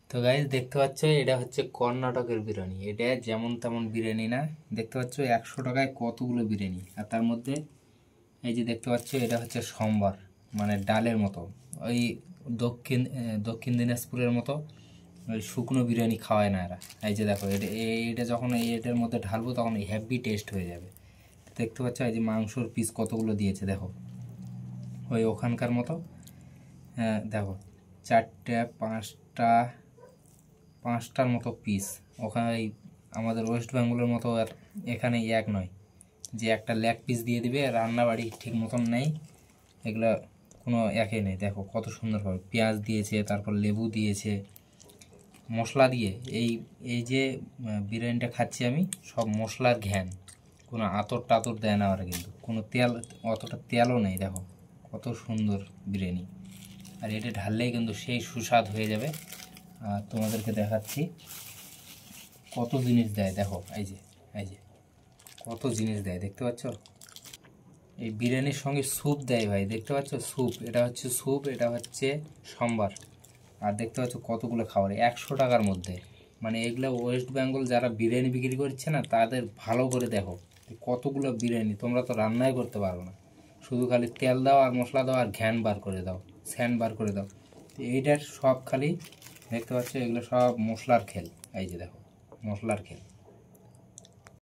তো গাইজ দেখতে পাচ্ছ এটা হচ্ছে কর্ণাটকের বিরিয়ানি। এটা যেমন তেমন বিরিয়ানি না, দেখতে পাচ্ছ 100 টাকায় কতগুলো বিরিয়ানি। আর তার মধ্যে এই যে দেখতে পাচ্ছ এটা হচ্ছে সম্বার, মানে ডালের মতো, ওই দক্ষিণ দিনাজপুরের মতো ওই শুকনো বিরিয়ানি খাওয়ায় না এরা। এই যে দেখো এটা, এটা যখন এটার মধ্যে ঢালবো তখন হেভি টেস্ট হয়ে যাবে। দেখতে পাচ্ছ এই যে মাংসর পিস কতগুলো দিয়েছে দেখো, ওই ওখানকার মতো। হ্যাঁ দেখো, 4টে 5টা 5টার মতো পিস। ওখানে আমাদের ওয়েস্ট বেঙ্গলের মতো আর এখানে এক নয় যে একটা লেগ পিস দিয়ে দিবে, রান্নাবাড়ি ঠিক মতন নেই, এগুলো কোনো একই নেই। দেখো কত সুন্দরভাবে পেঁয়াজ দিয়েছে, তারপর লেবু দিয়েছে, মশলা দিয়ে। এই এই যে বিরিয়ানিটা খাচ্ছি আমি, সব মশলার ঘ্যান, কোনো আতর টাতর দেয় না ওরা, কিন্তু কোনো তেল, অতটা তেলও নেই। দেখো কত সুন্দর বিরিয়ানি। আর এটা ঢাললেই কিন্তু সেই সুস্বাদ হয়ে যাবে। আর তোমাদেরকে দেখাচ্ছি কত জিনিস দেয়। দেখো এই যে কত জিনিস দেয়, দেখতে পাচ্ছ। এই বিরিয়ানির সঙ্গে স্যুপ দেয় ভাই, দেখতে পাচ্ছ স্যুপ, এটা হচ্ছে স্যুপ, এটা হচ্ছে সম্বার। আর দেখতে পাচ্ছ কতগুলো খাবার 100 টাকার মধ্যে। মানে এগুলো ওয়েস্ট বেঙ্গল যারা বিরিয়ানি বিক্রি করছে না, তাদের ভালো করে দেখো কতগুলো বিরিয়ানি। তোমরা তো রান্নাই করতে পারো না, শুধু খালি তেল দাও আর মশলা দাও আর ঘ্যান বার করে দাও, স্যান বার করে দাও। এইটার সব খালি দেখতে পাচ্ছ, এগুলো সব মশলার খেল। এই যে দেখো মশলার খেল।